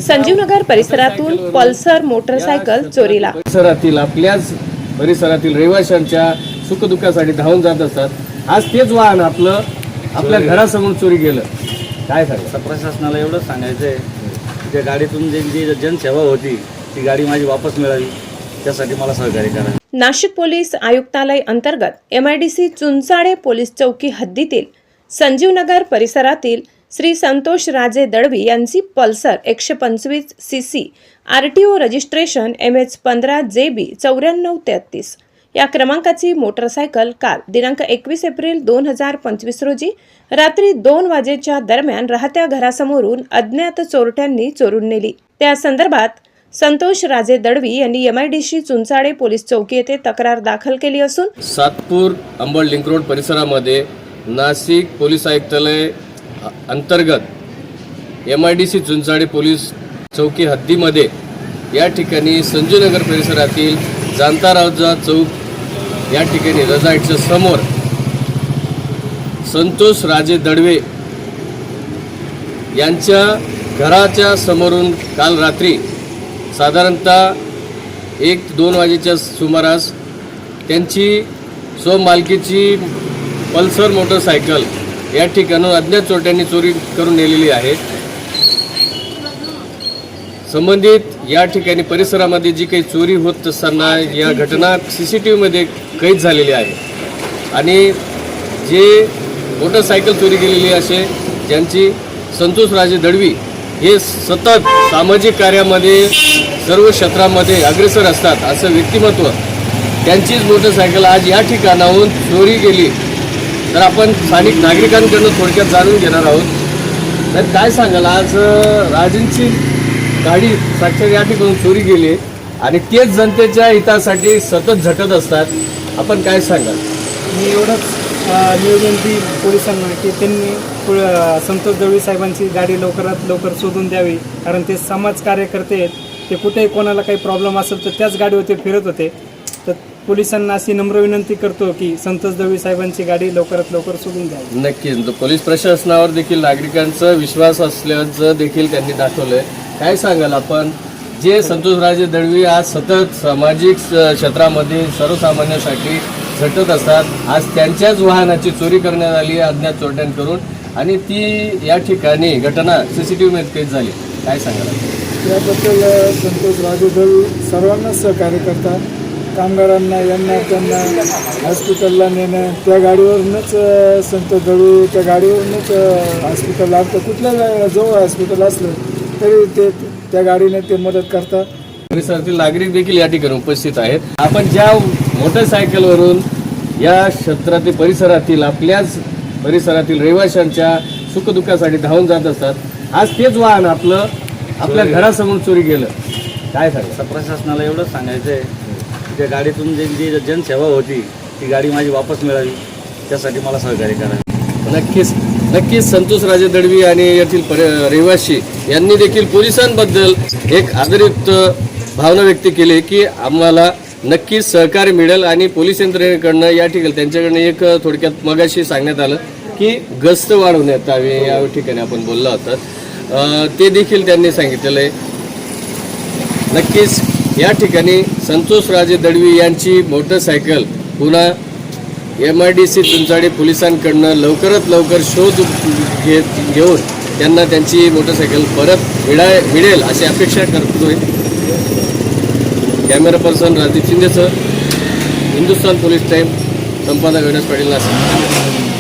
संजीवनगर परिसरातून Pulsar motorcycle चोरीला। परिसरातील आपल्याच परिसरातील रहिवाशांच्या सुखदुःखासाठी धावून जात असतात। आज तेच वाहन आपल्या घरासमोर चोरी गेलं। काय सांगायचं? प्रशासनाला एवढंच सांगायचंय, त्या गाडीतून जी जनसेवा होती ती गाडी माझी वापस मिळावी, त्यासाठी मला सहकार्य करा। नाशिक पोलीस आयुक्तालय अंतर्गत MIDC चुंचाडे पोलीस चौकी हद्दीतील संजीवनगर परिसरातील श्री संतोष राजे दळवी यांची Pulsar 125 cc RTO registration MH15JB 9433 या क्रमांकाची मोटरसायकल काल दिनांक 21 एप्रिल 2025 रोजी रात्री 2 वाजेच्या दरम्यान राहत्या घरासमोरून अज्ञात चोरट्यांनी चोरून नेली। त्या संदर्भात संतोष राजे दळवी यांनी MIDC चुंचाडे पोलीस चौकी येथे तक्रार दाखल केली असून सातपूर अंबड लिंक रोड परिसरामध्ये नाशिक पोलीस आयुक्तालय अंतर्गत MIDC चुंचाडे पोलीस चौकी हद्दीमध्ये या ठिकाणी संजीवनगर परिसरातील जांतारावजा चौक या ठिकाणी रजाईटच्या समोर संतोष राजे दळवे यांच्या घराच्या समोरून काल रात्री साधारणतः 1-2 वाजेच्या सुमारास त्यांची स्वमालकीची पल्सर मोटरसायकल या ठिकाणून अज्ञात चोरट्यांनी चोरी करून नेलेली आहे। संबंधित या ठिकाणी परिसरामध्ये जी काही चोरी होत असताना या घटना CCTV मध्ये कैद झालेली आहे आणि जे मोटरसायकल चोरी गेलेली असे ज्यांची संतोष राजे दळवी हे सतत सामाजिक कार्यामध्ये सर्व क्षेत्रामध्ये अग्रेसर असतात असं व्यक्तिमत्व, त्यांचीच मोटरसायकल आज या ठिकाणाहून चोरी गेली। तर आपण स्थानिक नागरिकांकडून थोडक्यात जाणून घेणार आहोत। तर काय सांगाल, आज राजेंची गाडी साक्षात या ठिकाणून चोरी गेली आणि तेच जनतेच्या हितासाठी सतत झटत असतात, आपण काय सांगाल? मी एवढंच निवेदन देईल पोलिसांना की त्यांनी संतोष दळवी साहेबांची गाडी लवकरात लवकर शोधून द्यावी, कारण ते समाज कार्यकर्ते आहेत। ते कुठेही कोणाला काही प्रॉब्लेम असेल तर त्याच गाडीवर ते फिरत होते। तर पोलिसांना अशी नम्र विनंती करतो की संतोष दळवी साहेबांची गाडी लवकरात लवकर शोधून द्यावी। नक्कीच पोलीस प्रशासनावर देखील नागरिकांचा विश्वास असल्याचं देखील त्यांनी दाखवलंय। काय सांगाल आपण, जे संतोष राजे दळवी आज सतत सामाजिक क्षेत्रामध्ये सर्वसामान्यांसाठी झटत असतात, आज त्यांच्याच वाहनाची चोरी करण्यात आली अज्ञात चोरट्यांकडून आणि ती या ठिकाणी घटना CCTV मध्ये कैद झाली, काय सांगाल? याबद्दल संतोष राजे दळवी सर्वांनाच सहकार्य करतात। कामगारांना यांना त्यांना हॉस्पिटलला नेणं, त्या गाडीवरूनच संतोष दळवी त्या गाडीवरूनच हॉस्पिटलला आणतं। कुठल्या जवळ हॉस्पिटल असलं तरी ते त्या गाडीने ते मदत करतात। परिसरातील नागरिक देखील या ठिकाणी उपस्थित आहेत। आपण ज्या मोटरसायकलवरून या क्षेत्रातील परिसरातील आपल्याच परिसरातील रहिवाशांच्या सुखदुःखासाठी धावून जात असतात, आज तेच वाहन आपल्या घरासमोर चोरी गेलं। काय सांगायचं? प्रशासनाला एवढंच सांगायचंय, त्या गाडीतून जी जनसेवा होती ती गाडी माझी वापस मिळावी, त्यासाठी मला सहकार्य करा। नक्कीच संतोष राजे दळवी आणि येथील रहिवासी यांनी देखील पोलिसांबद्दल एक आदरयुक्त भावना व्यक्त केली की आम्हाला नक्कीच सहकार्य मिळेल आणि पोलीस यंत्रणेकडनं या ठिकाणी त्यांच्याकडनं एक थोडक्यात मगाशी सांगण्यात आलं की गस्त वाढवण्यात यावी, या ठिकाणी आपण बोललो होतो, ते देखील त्यांनी सांगितलेलं आहे। नक्कीच या ठिकाणी संतोष राजे दळवी यांची मोटरसायकल पुन्हा MIDC चुंचाडे पोलिसांकडनं लवकरात लवकर शोध घेऊन त्यांना त्यांची मोटरसायकल परत मिळेल अशी अपेक्षा करतोय। कॅमेरा पर्सन राजदीप शिंदेसह हिंदुस्थान पोलीस टाइम, संपादक गणेश पाटील, नाशिक।